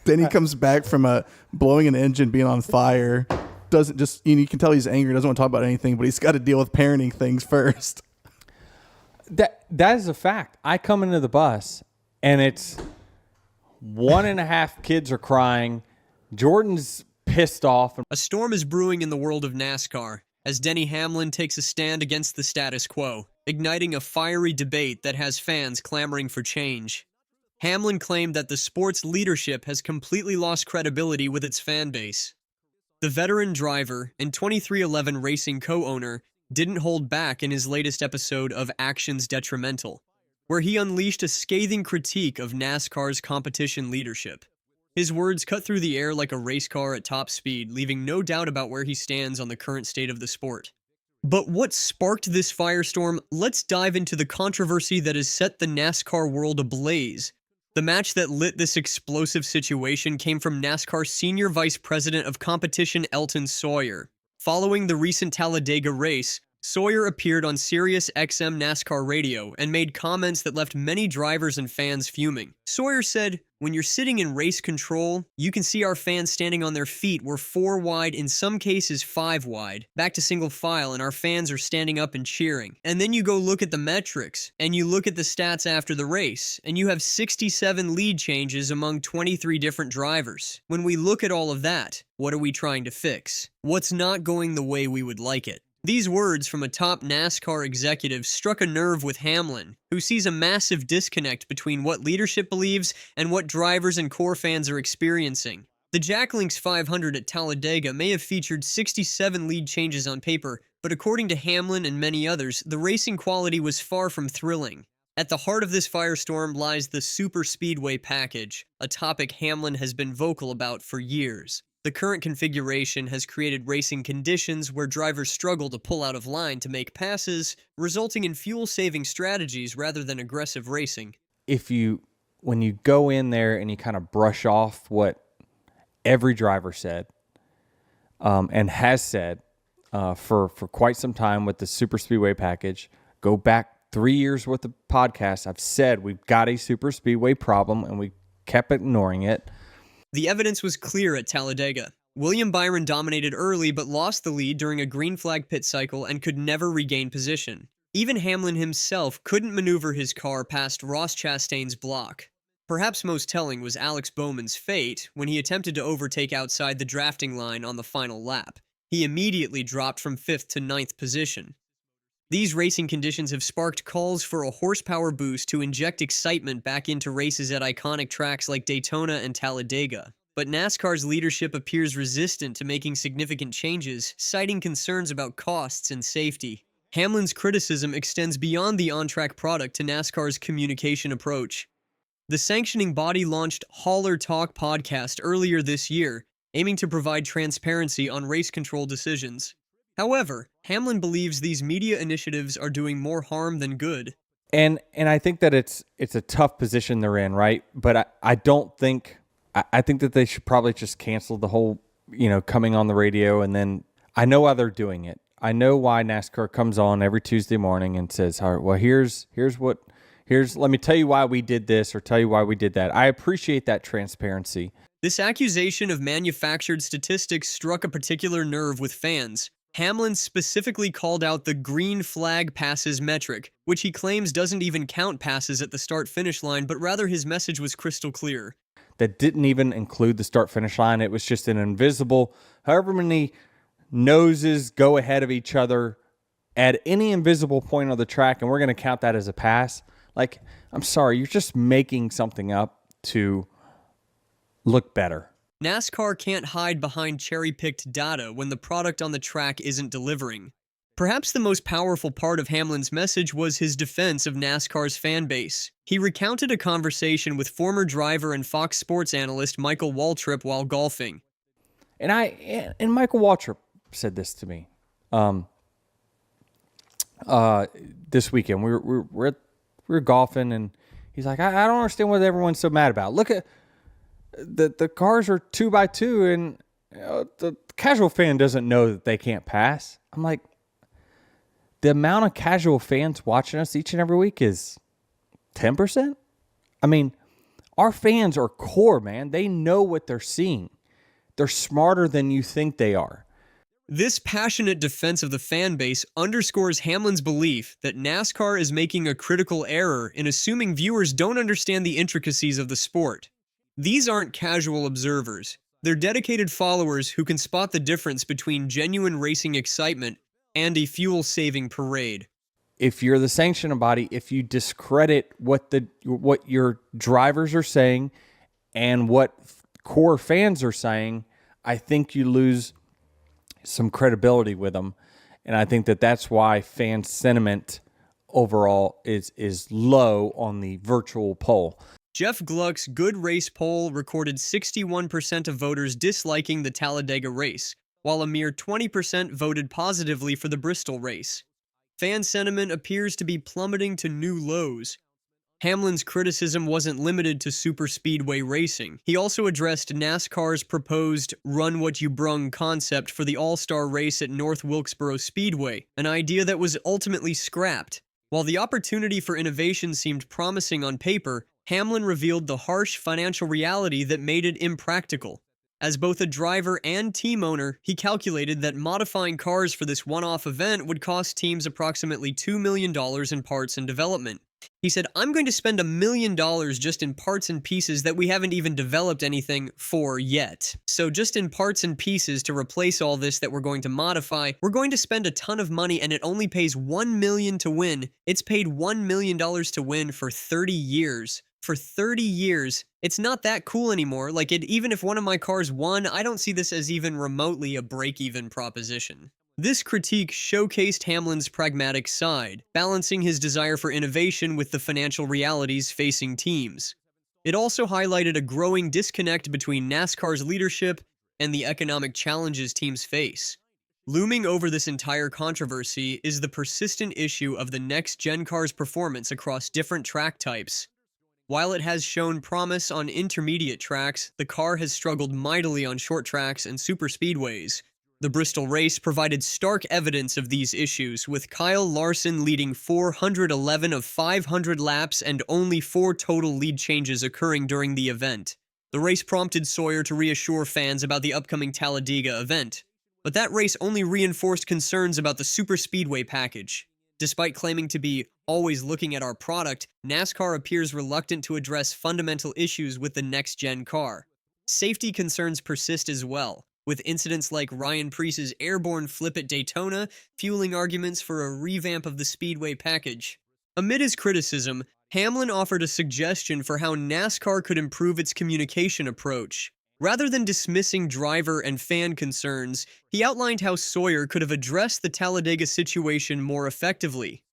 Denny comes back from blowing an engine, being on fire. Doesn't just, you can tell he's angry, doesn't want to talk about anything, but he's got to deal with parenting things first. That is a fact. I come into the bus and it's 1.5 kids are crying. Jordan's pissed off. A storm is brewing in the world of NASCAR as Denny Hamlin takes a stand against the status quo, igniting a fiery debate that has fans clamoring for change. Hamlin claimed that the sport's leadership has completely lost credibility with its fan base. The veteran driver and 2311 Racing co-owner didn't hold back in his latest episode of Actions Detrimental, where he unleashed a scathing critique of NASCAR's competition leadership. His words cut through the air like a race car at top speed, leaving no doubt about where he stands on the current state of the sport. But what sparked this firestorm? Let's dive into the controversy that has set the NASCAR world ablaze. The match that lit this explosive situation came from NASCAR Senior Vice President of Competition Elton Sawyer. Following the recent Talladega race, Sawyer appeared on Sirius XM NASCAR radio and made comments that left many drivers and fans fuming. Sawyer said, "When you're sitting in race control, you can see our fans standing on their feet. We're 4 wide, in some cases 5 wide, back to single file, and our fans are standing up and cheering. And then you go look at the metrics, and you look at the stats after the race, and you have 67 lead changes among 23 different drivers. When we look at all of that, what are we trying to fix? What's not going the way we would like it?" These words from a top NASCAR executive struck a nerve with Hamlin, who sees a massive disconnect between what leadership believes and what drivers and core fans are experiencing. The Jack Links 500 at Talladega may have featured 67 lead changes on paper, but according to Hamlin and many others, the racing quality was far from thrilling. At the heart of this firestorm lies the superspeedway package, a topic Hamlin has been vocal about for years. The current configuration has created racing conditions where drivers struggle to pull out of line to make passes, resulting in fuel-saving strategies rather than aggressive racing. When you go in there and you kind of brush off what every driver said and has said for quite some time with the superspeedway package, go back 3 years worth of podcasts, I've said we've got a superspeedway problem and we kept ignoring it. The evidence was clear at Talladega. William Byron dominated early but lost the lead during a green flag pit cycle and could never regain position. Even Hamlin himself couldn't maneuver his car past Ross Chastain's block. Perhaps most telling was Alex Bowman's fate when he attempted to overtake outside the drafting line on the final lap. He immediately dropped from 5th to 9th position. These racing conditions have sparked calls for a horsepower boost to inject excitement back into races at iconic tracks like Daytona and Talladega. But NASCAR's leadership appears resistant to making significant changes, citing concerns about costs and safety. Hamlin's criticism extends beyond the on-track product to NASCAR's communication approach. The sanctioning body launched Hauler Talk podcast earlier this year, aiming to provide transparency on race control decisions. However, Hamlin believes these media initiatives are doing more harm than good. And I think that it's a tough position they're in, right? But I don't think I think that they should probably just cancel the whole, coming on the radio. And then I know why they're doing it. I know why NASCAR comes on every Tuesday morning and says, all right, well, let me tell you why we did this or tell you why we did that. I appreciate that transparency. This accusation of manufactured statistics struck a particular nerve with fans. Hamlin specifically called out the green flag passes metric, which he claims doesn't even count passes at the start-finish line, but rather his message was crystal clear. That didn't even include the start-finish line. It was just an invisible, however many noses go ahead of each other at any invisible point on the track, and we're going to count that as a pass. Like, I'm sorry, you're just making something up to look better. NASCAR can't hide behind cherry-picked data when the product on the track isn't delivering. Perhaps the most powerful part of Hamlin's message was his defense of NASCAR's fan base. He recounted a conversation with former driver and Fox Sports analyst Michael Waltrip while golfing. And Michael Waltrip said this to me this weekend. We were golfing, and he's like, I don't understand what everyone's so mad about. Look at the cars are 2x2, and the casual fan doesn't know that they can't pass. I'm like, the amount of casual fans watching us each and every week is 10%. I mean, Our fans are core, man. They know what they're seeing. They're smarter than you think they are. This passionate defense of the fan base underscores Hamlin's belief that NASCAR is making a critical error in assuming viewers don't understand the intricacies of the sport. These aren't casual observers. They're dedicated followers who can spot the difference between genuine racing excitement and a fuel-saving parade. If you're the sanctioning body, if you discredit what your drivers are saying and what core fans are saying, I think you lose some credibility with them. And I think that that's why fan sentiment overall is low on the virtual poll. Jeff Gluck's Good Race poll recorded 61% of voters disliking the Talladega race, while a mere 20% voted positively for the Bristol race. Fan sentiment appears to be plummeting to new lows. Hamlin's criticism wasn't limited to superspeedway racing. He also addressed NASCAR's proposed Run What You Brung concept for the All-Star race at North Wilkesboro Speedway, an idea that was ultimately scrapped. While the opportunity for innovation seemed promising on paper, Hamlin revealed the harsh financial reality that made it impractical. As both a driver and team owner, he calculated that modifying cars for this one-off event would cost teams approximately $2 million in parts and development. He said, "I'm going to spend $1 million just in parts and pieces that we haven't even developed anything for yet. So just in parts and pieces to replace all this that we're going to modify, we're going to spend a ton of money and it only pays $1 million to win. It's paid $1 million to win for 30 years. For 30 years, it's not that cool anymore. Even if one of my cars won, I don't see this as even remotely a break-even proposition." This critique showcased Hamlin's pragmatic side, balancing his desire for innovation with the financial realities facing teams. It also highlighted a growing disconnect between NASCAR's leadership and the economic challenges teams face. Looming over this entire controversy is the persistent issue of the next-gen car's performance across different track types. While it has shown promise on intermediate tracks, the car has struggled mightily on short tracks and superspeedways. The Bristol race provided stark evidence of these issues, with Kyle Larson leading 411 of 500 laps and only 4 total lead changes occurring during the event. The race prompted Sawyer to reassure fans about the upcoming Talladega event. But that race only reinforced concerns about the superspeedway package. Despite claiming to be always looking at our product, NASCAR appears reluctant to address fundamental issues with the next-gen car. Safety concerns persist as well, with incidents like Ryan Preece's airborne flip at Daytona fueling arguments for a revamp of the Speedway package. Amid his criticism, Hamlin offered a suggestion for how NASCAR could improve its communication approach. Rather than dismissing driver and fan concerns, he outlined how Sawyer could have addressed the Talladega situation more effectively.